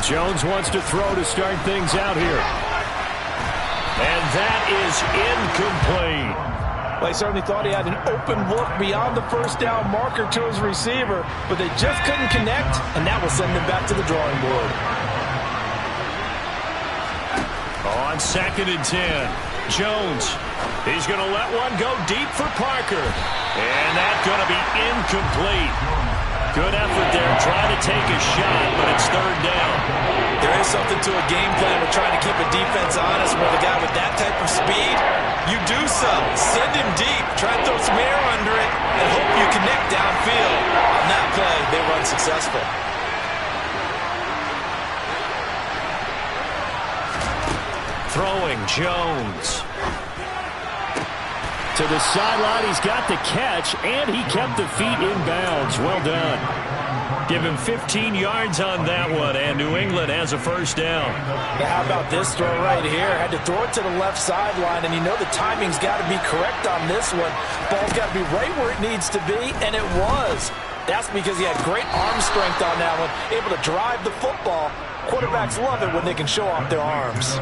Jones wants to throw to start things out here. And that is incomplete. Well, he certainly thought he had an open look beyond the first down marker to his receiver, but they just couldn't connect, and that will send him back to the drawing board. On 2nd and 10, Jones. He's going to let one go deep for Parker. And that's going to be incomplete. Good effort there, trying to take a shot, but it's 3rd down. There is something to a game plan with trying to keep a defense honest with a guy with that type of speed. You do so. Send him deep. Try to throw some air under it and hope you connect downfield. On that play, they run successful. Throwing Jones. To the sideline, he's got the catch, and he kept the feet in bounds. Well done. Give him 15 yards on that one, and New England has a 1st down. Now, how about this throw right here? Had to throw it to the left sideline, and you know the timing's got to be correct on this one. Ball's got to be right where it needs to be, and it was. That's because he had great arm strength on that one, able to drive the football. Quarterbacks love it when they can show off their arms.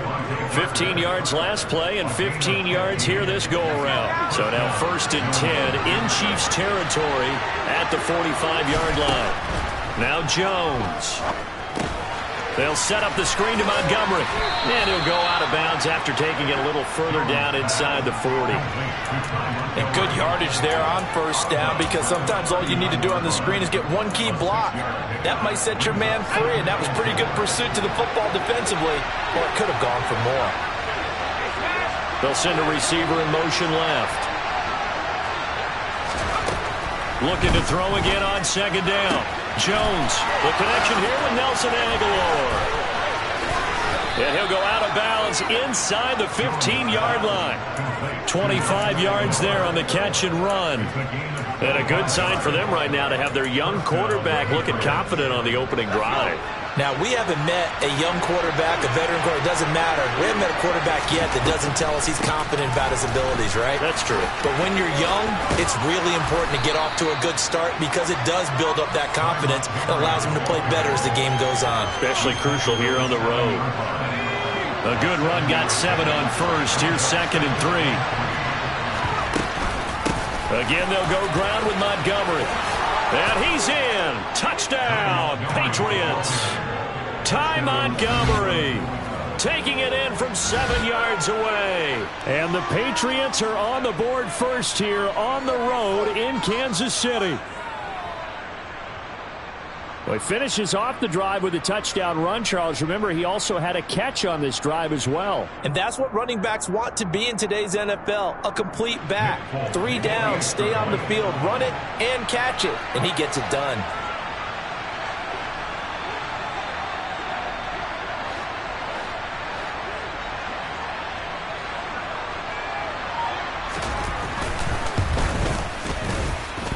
15 yards last play and 15 yards here this go-around. So now 1st and 10 in Chiefs territory at the 45-yard line. Now Jones. They'll set up the screen to Montgomery. And he'll go out of bounds after taking it a little further down inside the 40. And good yardage there on 1st down, because sometimes all you need to do on the screen is get one key block. That might set your man free, and that was pretty good pursuit to the football defensively. Or it could have gone for more. They'll send a receiver in motion left. Looking to throw again on 2nd down. Jones, the connection here with Nelson Agholor. And he'll go out of bounds inside the 15-yard line. 25 yards there on the catch and run. And a good sign for them right now to have their young quarterback looking confident on the opening drive. Now, we haven't met a young quarterback, a veteran quarterback. It doesn't matter. We haven't met a quarterback yet that doesn't tell us he's confident about his abilities, right? That's true. But when you're young, it's really important to get off to a good start, because it does build up that confidence and allows him to play better as the game goes on. Especially crucial here on the road. A good run got 7 on 1st. Here's 2nd and 3. Again, they'll go ground with Montgomery. And he's in. Touchdown, Patriots. Ty Montgomery taking it in from 7 yards away. And the Patriots are on the board first here on the road in Kansas City. Well, he finishes off the drive with a touchdown run, Charles. Remember, he also had a catch on this drive as well. And that's what running backs want to be in today's NFL, a complete back. 3 downs, stay on the field, run it, and catch it. And he gets it done.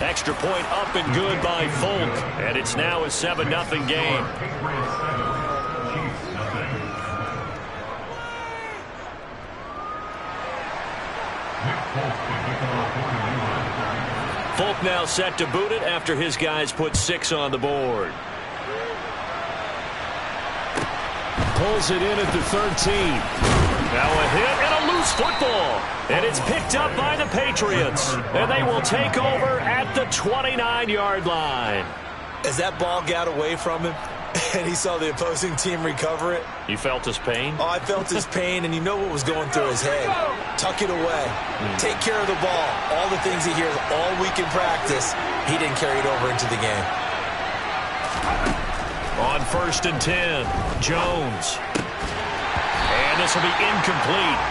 Extra point up and good by Folk. And it's now a 7-0 game. Folk now set to boot it after his guys put 6 on the board. Pulls it in at the 13. Now a hit and a loose football. And it's picked up by the Patriots. And they will take over at the 29-yard line. As that ball got away from him and he saw the opposing team recover it. You felt his pain? Oh, I felt his pain, and you know what was going through his head. Tuck it away. Take care of the ball. All the things he hears all week in practice, he didn't carry it over into the game. On 1st and 10, Jones. And this will be incomplete.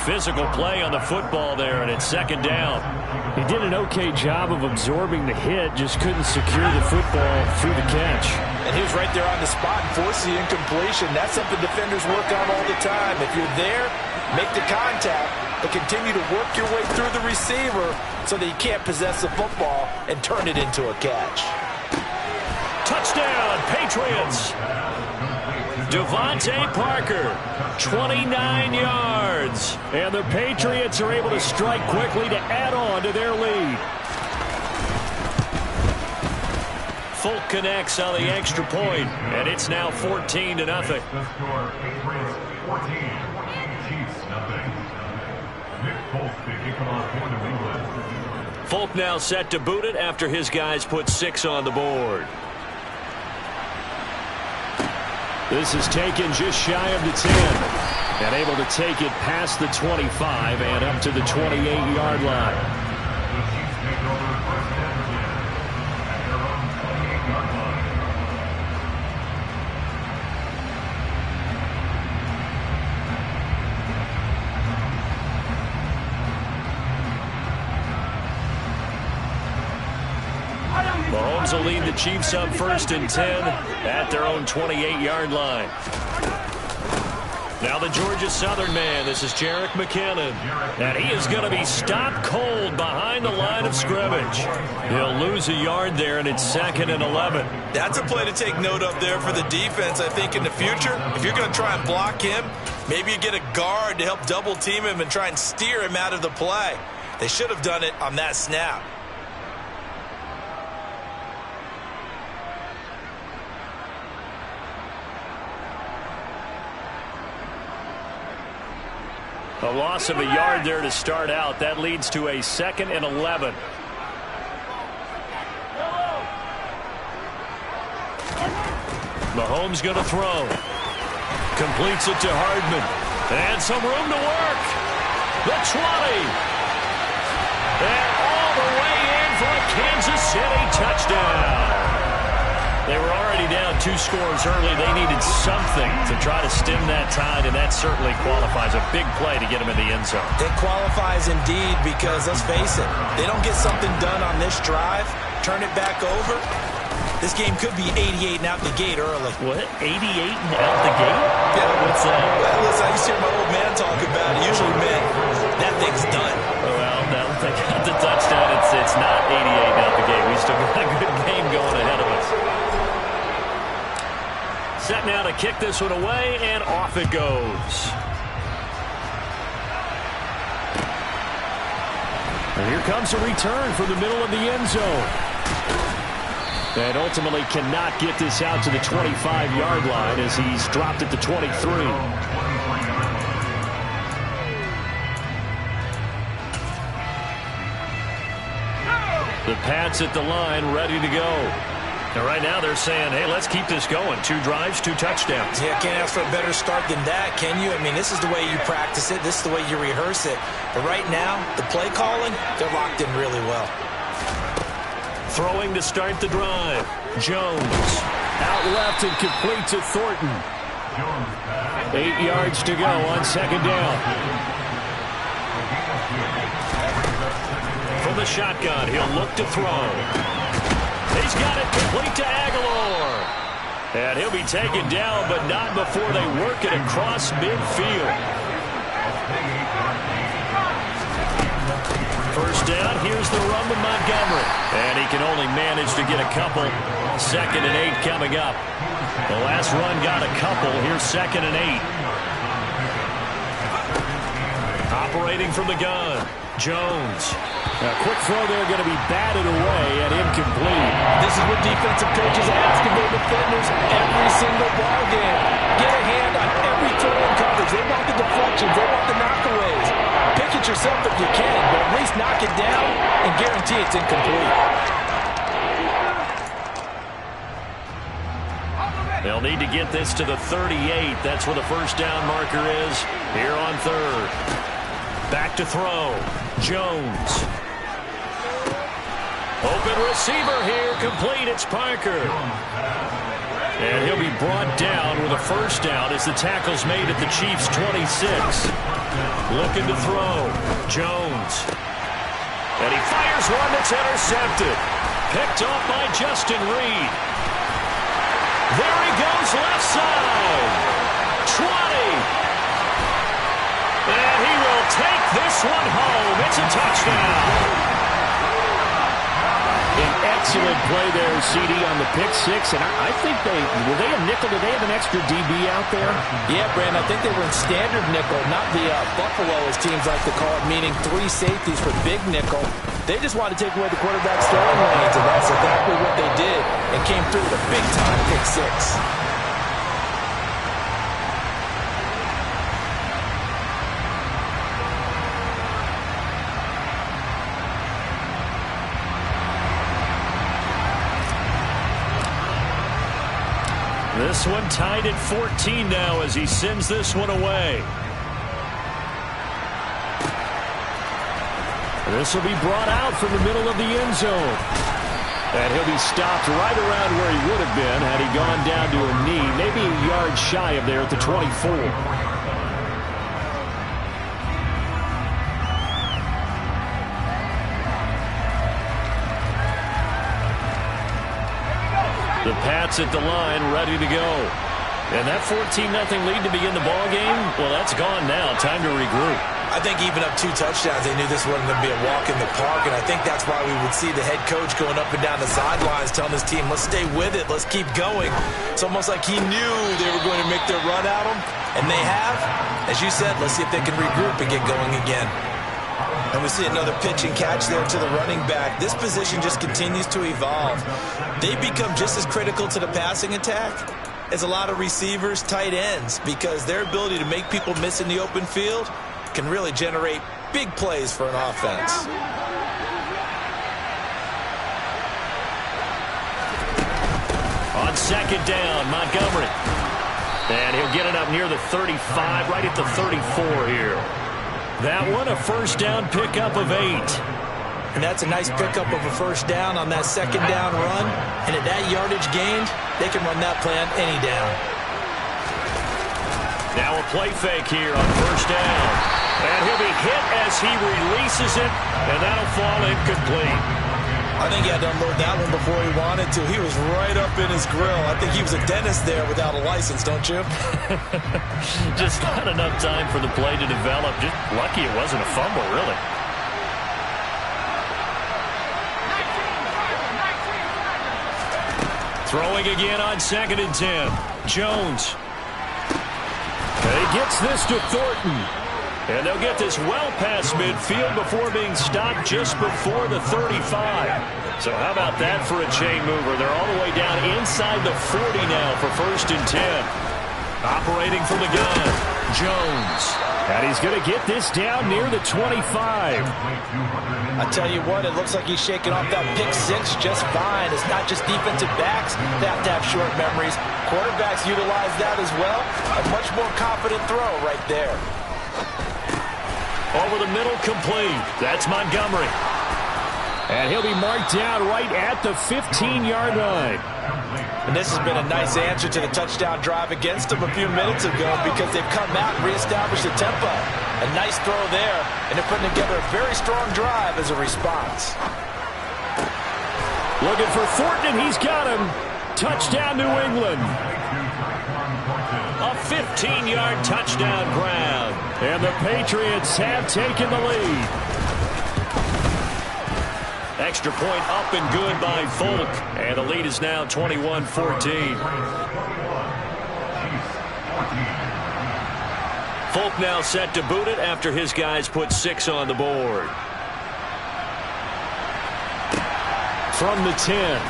Physical play on the football there, and it's 2nd down. He did an okay job of absorbing the hit, just couldn't secure the football through the catch. And he was right there on the spot and forced the incompletion. That's something defenders work on all the time. If you're there, make the contact, but continue to work your way through the receiver so that you can't possess the football and turn it into a catch. Touchdown, Patriots! Devontae Parker, 29 yards. And the Patriots are able to strike quickly to add on to their lead. Folk connects on the extra point, and it's now 14-0. The score is 14, Chiefs nothing. Nick Folk taking on point of England. Folk now set to boot it after his guys put 6 on the board. This is taken just shy of the 10. And able to take it past the 25 and up to the 28-yard line. The Chiefs take over first down again at their own 28-yard line. Mahomes will lead the Chiefs up 1st and 10 at their own 28-yard line. Now the Georgia Southern man, this is Jerick McKinnon. And he is going to be stopped cold behind the line of scrimmage. He'll lose a yard there, and it's 2nd and 11. That's a play to take note of there for the defense, I think, in the future. If you're going to try and block him, maybe you get a guard to help double team him and try and steer him out of the play. They should have done it on that snap. A loss of a yard there to start out. That leads to a 2nd and 11. Mahomes going to throw. Completes it to Hardman. And some room to work. The 20. And all the way in for a Kansas City touchdown. They were already down 2 scores early. They needed something to try to stem that tide, and that certainly qualifies. A big play to get them in the end zone. It qualifies indeed because, let's face it, they don't get something done on this drive, turn it back over, this game could be 88 and out the gate early. What? 88 and out the gate? Yeah. What's that? Well, listen, I used to hear my old man talk about it. Usually meant that thing's done. Well, now that they got the touchdown, it's not 88 and out the gate. We still got a good game going ahead of us. Set now to kick this one away, and off it goes. And here comes a return from the middle of the end zone. And ultimately cannot get this out to the 25-yard line as he's dropped at the 23. The Pats at the line, ready to go. And right now they're saying, hey, let's keep this going. 2 drives, 2 touchdowns. Yeah, can't ask for a better start than that, can you? I mean, this is the way you practice it. This is the way you rehearse it. But right now, the play calling, they're locked in really well. Throwing to start the drive. Jones. Out left and complete to Thornton. 8 yards to go on 2nd down. From the shotgun, he'll look to throw. He's got it complete to Aguilar. And he'll be taken down, but not before they work it across midfield. First down, here's the run to Montgomery. And he can only manage to get a couple. 2nd and 8 coming up. The last run got a couple. Here's 2nd and 8. Operating from the gun. Jones. A quick throw there going to be batted away and incomplete. This is what defensive coaches ask of their defenders every single ball game. Get a hand on every throw in coverage. They want the deflections. They want the knockaways. Pick it yourself if you can, but at least knock it down and guarantee it's incomplete. They'll need to get this to the 38. That's where the first down marker is here on 3rd. Back to throw. Jones. Open receiver here. Complete. It's Parker. And he'll be brought down with a first down as the tackle's made at the Chiefs' 26. Looking to throw. Jones. And he fires one that's intercepted. Picked off by Justin Reed. There he goes, left side. 20. And he will take this one home. It's a touchdown. An excellent play there, CD, on the pick 6. And I think were they a nickel? Did they have an extra DB out there? Yeah, Brandon, I think they were in standard nickel, not the Buffalo, as teams like to call it, meaning 3 safeties for big nickel. They just wanted to take away the quarterback's throwing lanes, and that's exactly what they did, and came through with a big-time pick six. This one tied at 14 now as he sends this one away. This will be brought out from the middle of the end zone. And he'll be stopped right around where he would have been had he gone down to a knee, maybe a yard shy of there at the 24. The Pats at the line, ready to go. And that 14-0 lead to begin the ball game, well, that's gone now. Time to regroup. I think even up 2 touchdowns, they knew this wasn't going to be a walk in the park, and I think that's why we would see the head coach going up and down the sidelines telling his team, let's stay with it, let's keep going. It's almost like he knew they were going to make their run at him, and they have. As you said, let's see if they can regroup and get going again. And we see another pitch and catch there to the running back. This position just continues to evolve. They become just as critical to the passing attack as a lot of receivers, tight ends, because their ability to make people miss in the open field can really generate big plays for an offense. On second down, Montgomery. And he'll get it up near the 35, right at the 34 here. That one, a first down pickup of 8. And that's a nice pickup of a first down on that second down run. And at that yardage gained, they can run that play on any down. Now a play fake here on first down. And he'll be hit as he releases it, and that'll fall incomplete. I think he had to unload that one before he wanted to. He was right up in his grill. I think he was a dentist there without a license, don't you? Just not enough time for the play to develop. Just lucky it wasn't a fumble, really. Throwing again on second and 10. Jones. And he gets this to Thornton. And they'll get this well past midfield before being stopped just before the 35. So how about that for a chain mover? They're all the way down inside the 40 now for first and 10. Operating from the gun, Jones. And he's going to get this down near the 25. I tell you what, it looks like he's shaking off that pick six just fine. It's not just defensive backs that have to have short memories. Quarterbacks utilize that as well. A much more confident throw right there. Over the middle, complete. That's Montgomery. And he'll be marked down right at the 15-yard line. And this has been a nice answer to the touchdown drive against them a few minutes ago because they've come out and reestablished the tempo. A nice throw there, and they're putting together a very strong drive as a response. Looking for Thornton, and he's got him. Touchdown, New England. A 15-yard touchdown grab. And the Patriots have taken the lead. Extra point up and good by Folk. And the lead is now 21-14. Folk now set to boot it after his guys put 6 on the board. From the 10.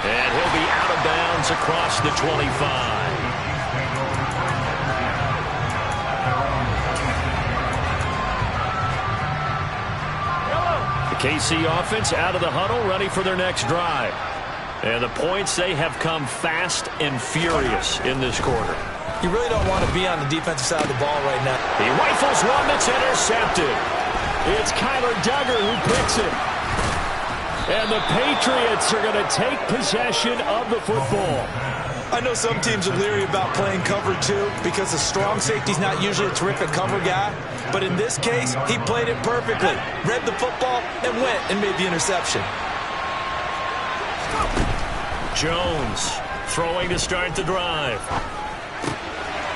And he'll be out of bounds across the 25. The KC offense out of the huddle, ready for their next drive. And the points, they have come fast and furious in this quarter. You really don't want to be on the defensive side of the ball right now. He rifles one that's intercepted. It's Kyler Duggar who picks it. And the Patriots are going to take possession of the football. I know some teams are leery about playing cover 2 because the strong safety's not usually a terrific cover guy. But in this case, he played it perfectly. Read the football and went and made the interception. Jones throwing to start the drive.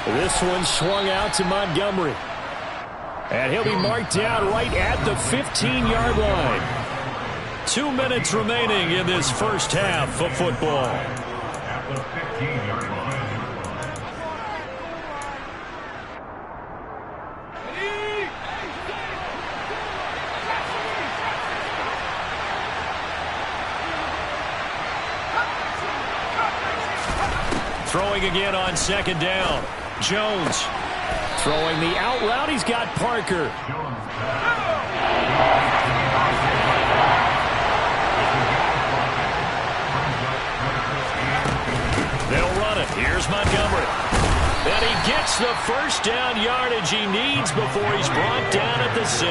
This one swung out to Montgomery. And he'll be marked down right at the 15-yard line. 2 minutes remaining in this first half of football. At the 15-yard line. Throwing again on second down. Jones throwing the out route. He's got Parker. They'll run it. Here's Montgomery. And he gets the first down yardage he needs before he's brought down at the 6.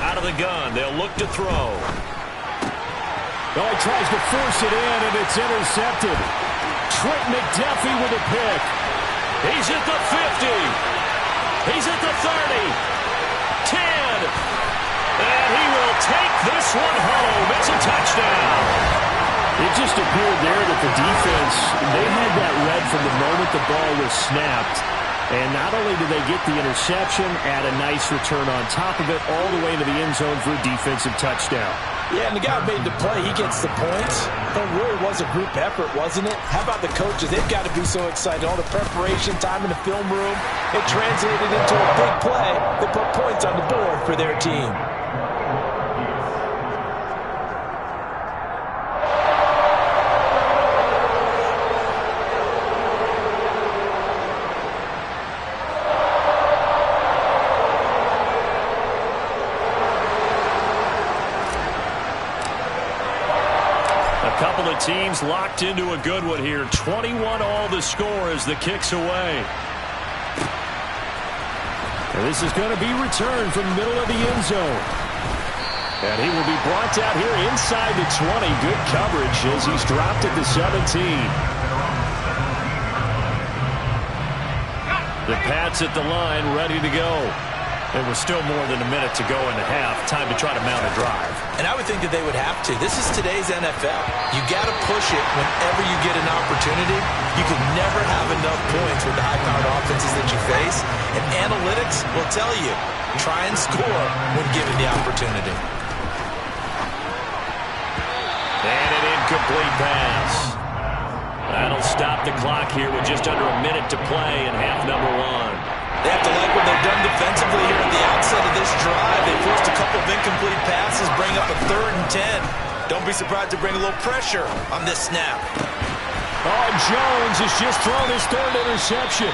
Out of the gun, they'll look to throw. Oh, he tries to force it in, and it's intercepted. Trent McDuffie with a pick. He's at the 50. He's at the 30. 10. And he will take this one home. It's a touchdown. It just appeared there that the defense, they had that read from the moment the ball was snapped. And not only did they get the interception, add a nice return on top of it, all the way to the end zone for a defensive touchdown. Yeah, and the guy made the play. He gets the points. It really was a group effort, wasn't it? How about the coaches? They've got to be so excited. All the preparation time in the film room, it translated into a big play that put points on the board for their team. Couple of teams locked into a good one here. 21 all the score as the kick's away. And this is going to be returned from the middle of the end zone. And he will be brought down here inside the 20. Good coverage as he's dropped at the 17. The Pats at the line, ready to go. There was still more than a minute to go in the half. Time to try to mount a drive. And I would think that they would have to. This is today's NFL. You got to push it whenever you get an opportunity. You can never have enough points with the high-powered offenses that you face. And analytics will tell you, try and score when given the opportunity. And an incomplete pass. That'll stop the clock here with just under a minute to play in half number 1. They have to like what they've done defensively here at the outset of this drive. They forced a couple of incomplete passes, bring up a 3rd and 10. Don't be surprised to bring a little pressure on this snap. Oh, Jones has just thrown his 3rd interception.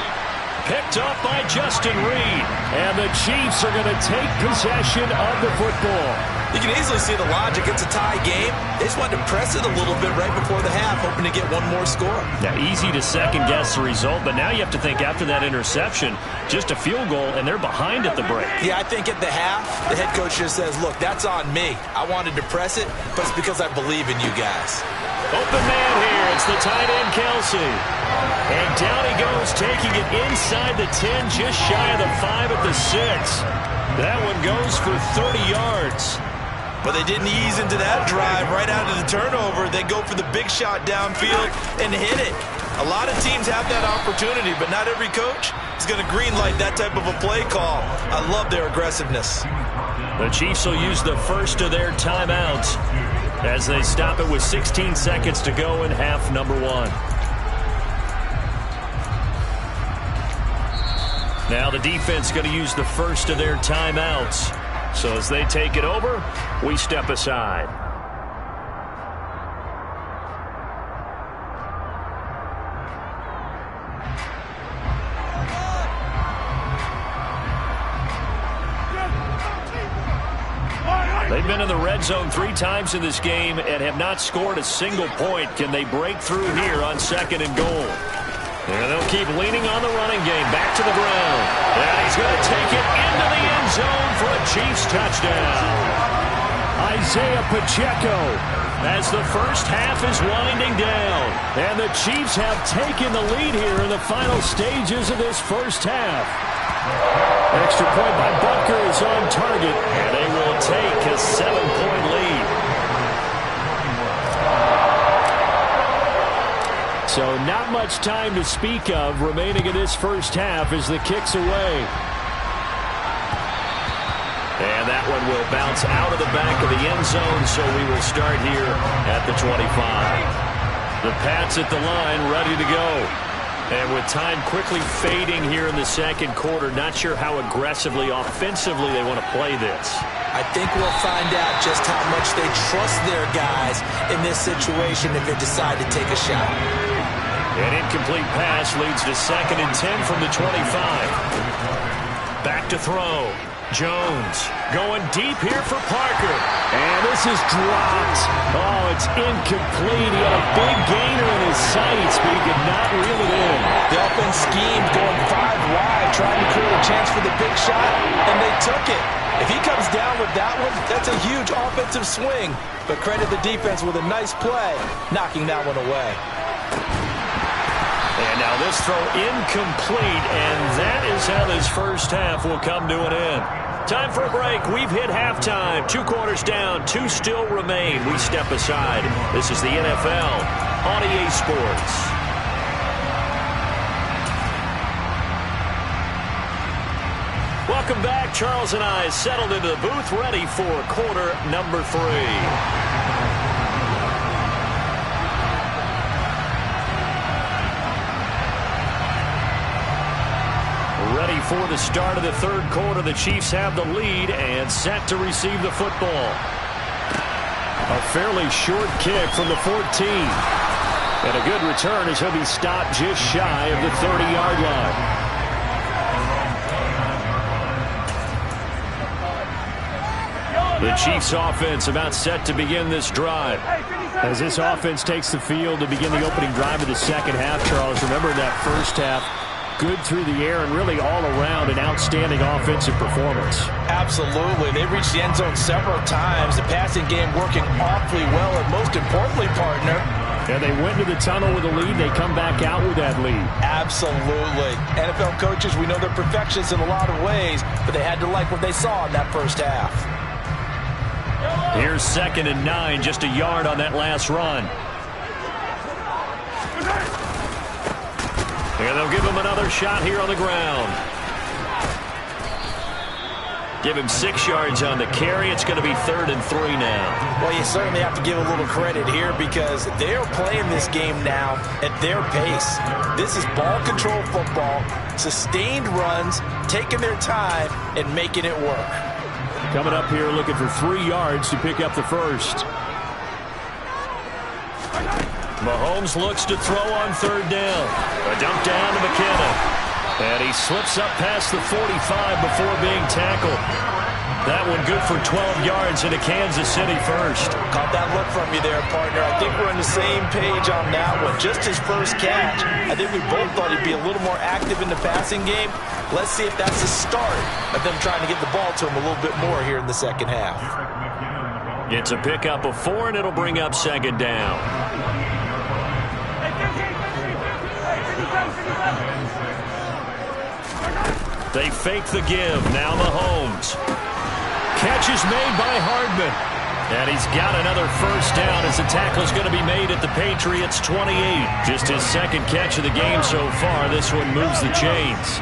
Picked up by Justin Reed. And the Chiefs are going to take possession of the football. You can easily see the logic. It's a tie game. They just wanted to press it a little bit right before the half, hoping to get one more score. Now, easy to second-guess the result, but now you have to think after that interception, just a field goal, and they're behind at the break. Yeah, I think at the half, the head coach just says, look, that's on me. I wanted to press it, but it's because I believe in you guys. Open man here. It's the tight end, Kelsey. And down he goes, taking it inside the 10, just shy of the 5 at the 6. That one goes for 30 yards. But they didn't ease into that drive right out of the turnover. They go for the big shot downfield and hit it. A lot of teams have that opportunity, but not every coach is going to greenlight that type of a play call. I love their aggressiveness. The Chiefs will use the first of their timeouts as they stop it with 16 seconds to go in half number 1. Now the defense going to use the first of their timeouts. So as they take it over, we step aside. They've been in the red zone 3 times in this game and have not scored a single point. Can they break through here on 2nd and goal? And they'll keep leaning on the running game. Back to the ground. And he's going to take it into the end zone for a Chiefs touchdown. Isaiah Pacheco. As the first half is winding down. And the Chiefs have taken the lead here in the final stages of this first half. Extra point by Butker is on target. And they will take a 7-point lead. So not much time to speak of remaining in this first half as the kick's away. And that one will bounce out of the back of the end zone, so we will start here at the 25. The Pats at the line, ready to go. And with time quickly fading here in the second quarter, not sure how aggressively, offensively they want to play this. I think we'll find out just how much they trust their guys in this situation if they decide to take a shot. An incomplete pass leads to 2nd and 10 from the 25. Back to throw. Jones going deep here for Parker. And this is dropped. Oh, it's incomplete. He had a big gainer in his sights, but he could not reel it in. The offense schemed going 5 wide, trying to create a chance for the big shot, and they took it. If he comes down with that one, that's a huge offensive swing. But credit the defense with a nice play, knocking that one away. And now this throw incomplete, and that is how this first half will come to an end. Time for a break. We've hit halftime. 2 quarters down, 2 still remain. We step aside. This is the NFL on EA Sports. Welcome back. Charles and I settled into the booth, ready for quarter number 3. Ready for the start of the third quarter. The Chiefs have the lead and set to receive the football. A fairly short kick from the 14. And a good return as he'll be stopped just shy of the 30-yard line. The Chiefs offense about set to begin this drive. As this offense takes the field to begin the opening drive of the second half, Charles, remember in that first half, good through the air and really all around an outstanding offensive performance. Absolutely. They reached the end zone several times. The passing game working awfully well, and most importantly, partner, and they went to the tunnel with a lead. They come back out with that lead. Absolutely. NFL coaches, we know they're perfectionists in a lot of ways, but they had to like what they saw in that first half. Here's 2nd and 9, just a yard on that last run. And they'll give him another shot here on the ground. Give him 6 yards on the carry. It's going to be 3rd and 3 now. Well, you certainly have to give a little credit here because they're playing this game now at their pace. This is ball control football, sustained runs, taking their time, and making it work. Coming up here looking for 3 yards to pick up the first. Mahomes looks to throw on 3rd down. A dump down to McKinnon. And he slips up past the 45 before being tackled. That one good for 12 yards into Kansas City first. Caught that look from you there, partner. I think we're on the same page on that one. Just his first catch. I think we both thought he'd be a little more active in the passing game. Let's see if that's the start of them trying to get the ball to him a little bit more here in the second half. It's a pickup of 4, and it'll bring up 2nd down. They fake the give. Now Mahomes. Catch is made by Hardman. And he's got another first down as the tackle is going to be made at the Patriots' 28. Just his 2nd catch of the game so far. This one moves the chains.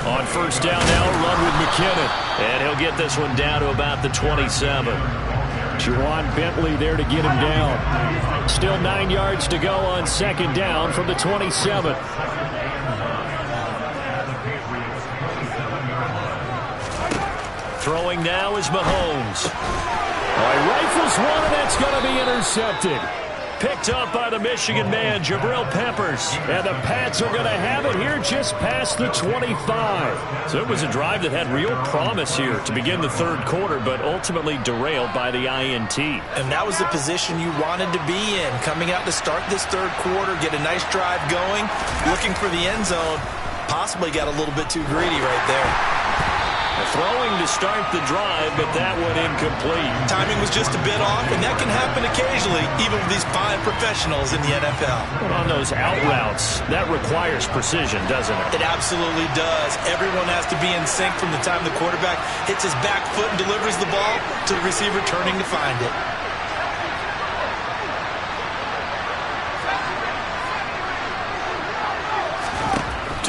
On 1st down now, run with McKinnon. And he'll get this one down to about the 27. Juwan Bentley there to get him down. Still 9 yards to go on 2nd down from the 27. Throwing now is Mahomes. He rifles one, and that's going to be intercepted. Picked up by the Michigan man, Jabril Peppers. And the Pats are going to have it here just past the 25. So it was a drive that had real promise here to begin the third quarter, but ultimately derailed by the INT. And that was the position you wanted to be in. Coming out to start this third quarter, get a nice drive going, looking for the end zone. Possibly got a little bit too greedy right there. Throwing to start the drive, but that one incomplete. Timing was just a bit off, and that can happen occasionally, even with these fine professionals in the NFL. But on those out routes, that requires precision, doesn't it? It absolutely does. Everyone has to be in sync from the time the quarterback hits his back foot and delivers the ball to the receiver turning to find it.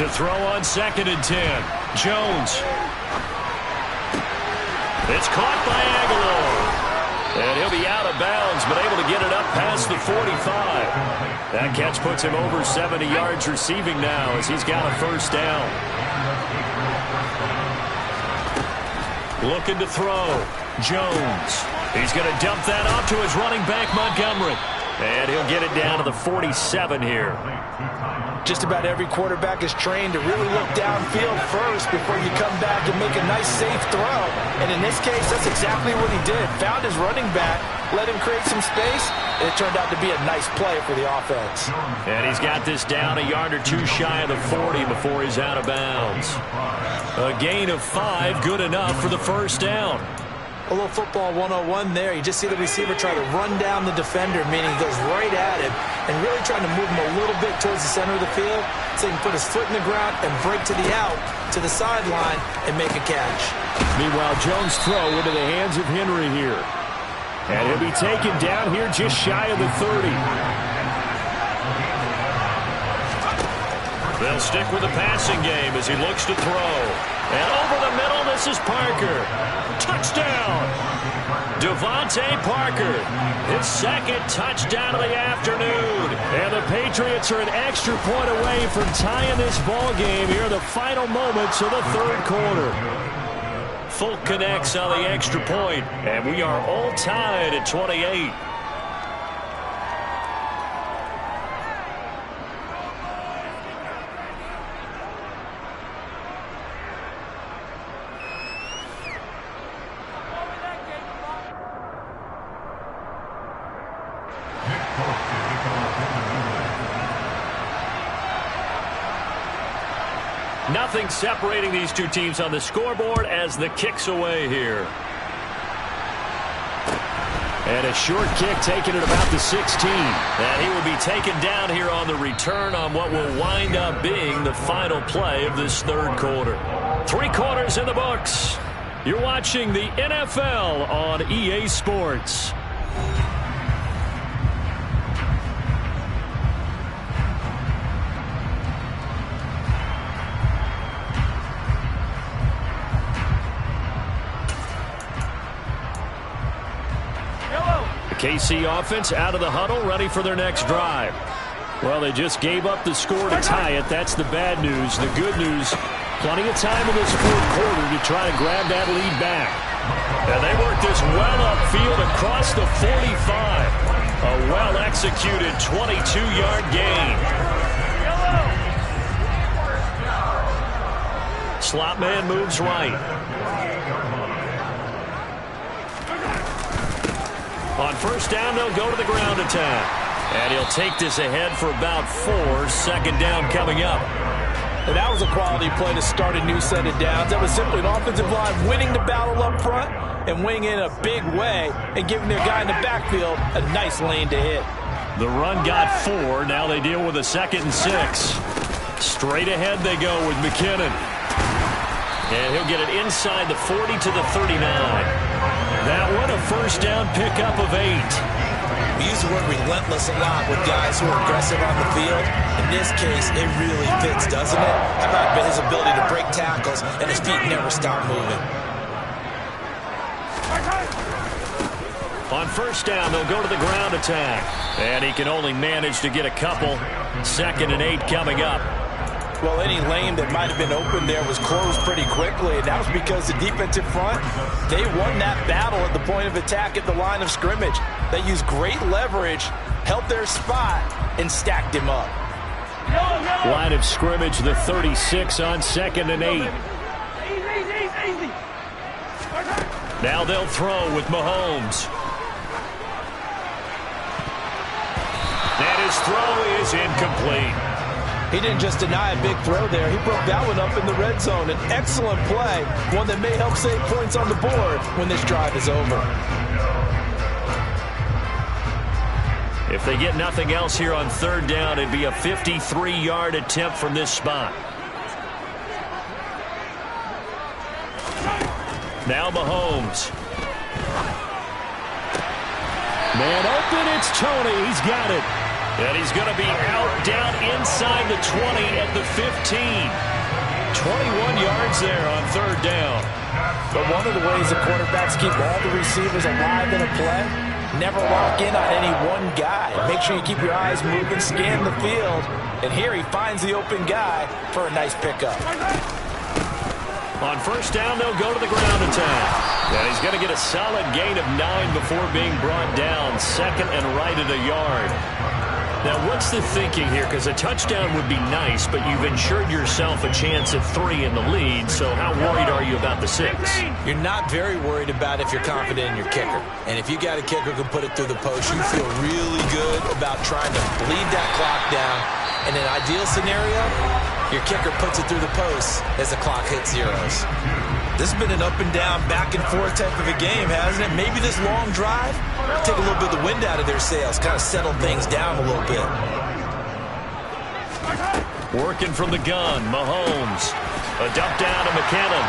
To throw on 2nd and 10. Jones. It's caught by Aguilar. And he'll be out of bounds, but able to get it up past the 45. That catch puts him over 70 yards receiving now as he's got a first down. Looking to throw. Jones. He's going to dump that off to his running back, Montgomery. And he'll get it down to the 47 here. Just about every quarterback is trained to really look downfield first before you come back and make a nice, safe throw. And in this case, that's exactly what he did. Found his running back, let him create some space, and it turned out to be a nice play for the offense. And he's got this down a yard or two shy of the 40 before he's out of bounds. A gain of 5, good enough for the first down. A little football 101 there. You just see the receiver try to run down the defender, meaning he goes right at him and really trying to move him a little bit towards the center of the field so he can put his foot in the ground and break to the out, to the sideline, and make a catch. Meanwhile, Jones' throw into the hands of Henry here. And he'll be taken down here just shy of the 30. They'll stick with the passing game as he looks to throw. And over the middle, this is Parker. Touchdown! Devontae Parker, his second touchdown of the afternoon. And the Patriots are an extra point away from tying this ball game here in the final moments of the third quarter. Folk connects on the extra point, and we are all tied at 28. Nothing separating these two teams on the scoreboard as the kick's away here. And a short kick taken at about the 16. And he will be taken down here on the return on what will wind up being the final play of this third quarter. 3 quarters in the books. You're watching the NFL on EA Sports. KC offense out of the huddle, ready for their next drive. Well, they just gave up the score to tie it. That's the bad news. The good news, plenty of time in this fourth quarter to try to grab that lead back. And they work this well upfield across the 45. A well-executed 22-yard gain. Slot man moves right. On first down, they'll go to the ground attack. And he'll take this ahead for about 4. Second down coming up. And that was a quality play to start a new set of downs. That was simply an offensive line winning the battle up front and winning in a big way and giving their guy in the backfield a nice lane to hit. The run got 4. Now they deal with a 2nd and 6. Straight ahead they go with McKinnon. And he'll get it inside the 40 to the 39. That one a first down pickup of 8. We use the word relentless a lot with guys who are aggressive on the field. In this case, it really fits, doesn't it? How about his ability to break tackles and his feet never stop moving? On first down, they'll go to the ground attack. And he can only manage to get a couple. 2nd and 8 coming up. Well, any lane that might have been open there was closed pretty quickly, and that was because the defensive front, they won that battle at the point of attack at the line of scrimmage. They used great leverage, held their spot, and stacked him up. Line of scrimmage, the 36 on 2nd and 8. Now they'll throw with Mahomes. And his throw is incomplete. He didn't just deny a big throw there. He broke that one up in the red zone. An excellent play, one that may help save points on the board when this drive is over. If they get nothing else here on third down, it'd be a 53-yard attempt from this spot. Now Mahomes. Man open, it's Tony. He's got it. And he's going to be out down inside the 20 at the 15. 21 yards there on third down. But one of the ways the quarterbacks keep all the receivers alive in a play, never lock in on any one guy. Make sure you keep your eyes moving, scan the field. And here he finds the open guy for a nice pickup. On first down, they'll go to the ground attack. And he's going to get a solid gain of 9 before being brought down. Second and right at a yard. Now, what's the thinking here? Because a touchdown would be nice, but you've ensured yourself a chance at 3 in the lead. So how worried are you about the 6? You're not very worried about if you're confident in your kicker. And if you got a kicker who can put it through the post, you feel really good about trying to bleed that clock down. In an ideal scenario, your kicker puts it through the post as the clock hits zeros. This has been an up and down, back and forth type of a game, hasn't it? Maybe this long drive take a little bit of the wind out of their sails, kind of settle things down a little bit. Working from the gun, Mahomes. A dump down to McKinnon.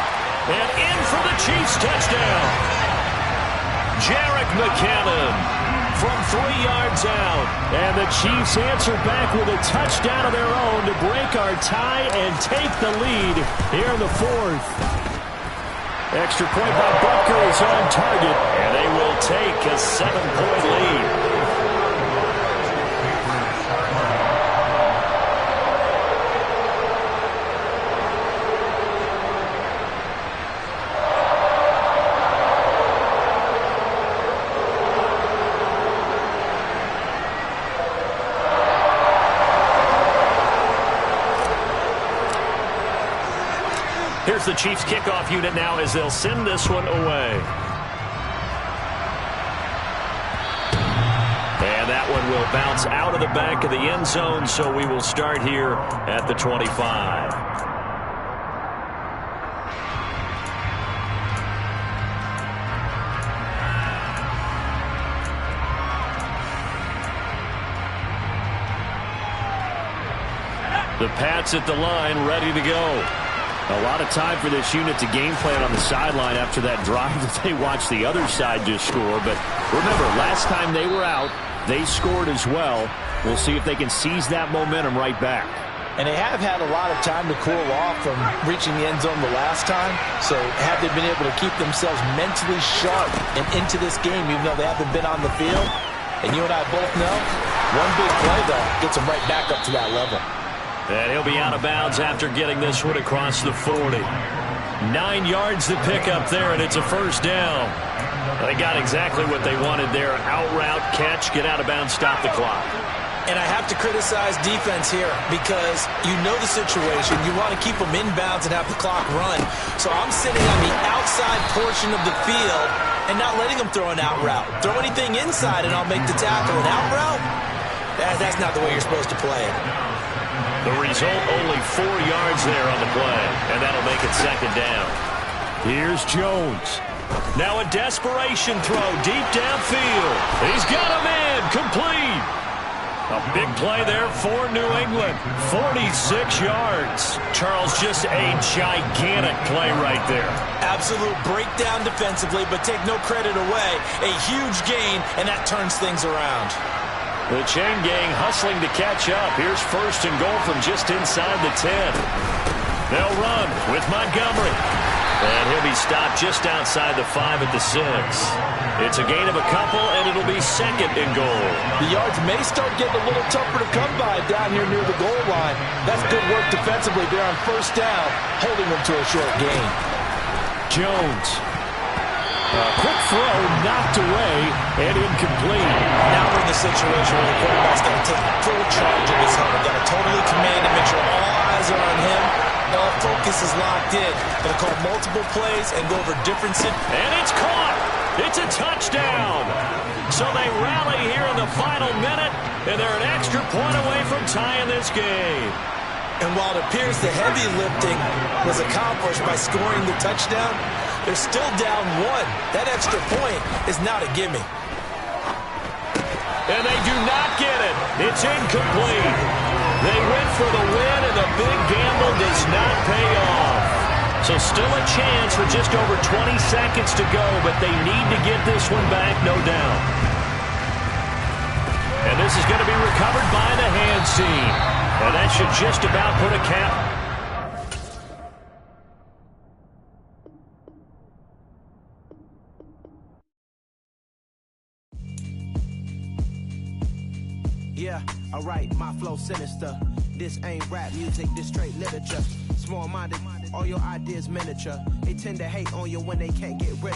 And in for the Chiefs touchdown. Jerick McKinnon from 3 yards out. And the Chiefs answer back with a touchdown of their own to break our tie and take the lead here in the 4th. Extra point by Butker is on target. And they will take a 7-point lead. Here's the Chiefs kickoff unit now as they'll send this one away. And that one will bounce out of the back of the end zone, so we will start here at the 25. The Pats at the line, ready to go. A lot of time for this unit to game plan on the sideline after that drive that they watched the other side just score. But remember, last time they were out, they scored as well. We'll see if they can seize that momentum right back. And they have had a lot of time to cool off from reaching the end zone the last time. So have they been able to keep themselves mentally sharp and into this game, even though they haven't been on the field? And you and I both know, one big play, though, gets them right back up to that level. And he'll be out of bounds after getting this one across the 40. 9 yards to pick up there, and it's a first down. They got exactly what they wanted there. Out route, catch, get out of bounds, stop the clock. And I have to criticize defense here because you know the situation. You want to keep them inbounds and have the clock run. So I'm sitting on the outside portion of the field and not letting them throw an out route. Throw anything inside and I'll make the tackle. An out route? That's not the way you're supposed to play it. The result, only 4 yards there on the play, and that'll make it second down. Here's Jones. Now a desperation throw deep downfield. He's got a man, complete. A big play there for New England. 46 yards. Charles, just a gigantic play right there. Absolute breakdown defensively, but take no credit away. A huge gain, and that turns things around. The chain gang hustling to catch up. Here's first and goal from just inside the 10. They'll run with Montgomery. And he'll be stopped just outside the 5 at the 6. It's a gain of a couple, and it'll be second and goal. The yards may start getting a little tougher to come by down here near the goal line. That's good work defensively there on first down, holding them to a short gain. Jones. A quick throw knocked away and incomplete. Now we're in the situation where the quarterback's got to take full charge of his helmet. Got to totally command and make sure all eyes are on him. All focus is locked in. Going to call multiple plays and go over different situations. And it's caught. It's a touchdown. So they rally here in the final minute, and they're an extra point away from tying this game. And while it appears the heavy lifting was accomplished by scoring the touchdown, they're still down 1. That extra point is not a gimme. And they do not get it. It's incomplete. They went for the win, and the big gamble does not pay off. So still a chance with just over 20 seconds to go, but they need to get this one back, no doubt. And this is going to be recovered by the hands team. And that should just about put a cap. Yeah, alright, my flow sinister. This ain't rap music, this straight literature. Small-minded, all your ideas miniature. They tend to hate on you when they can't get rid of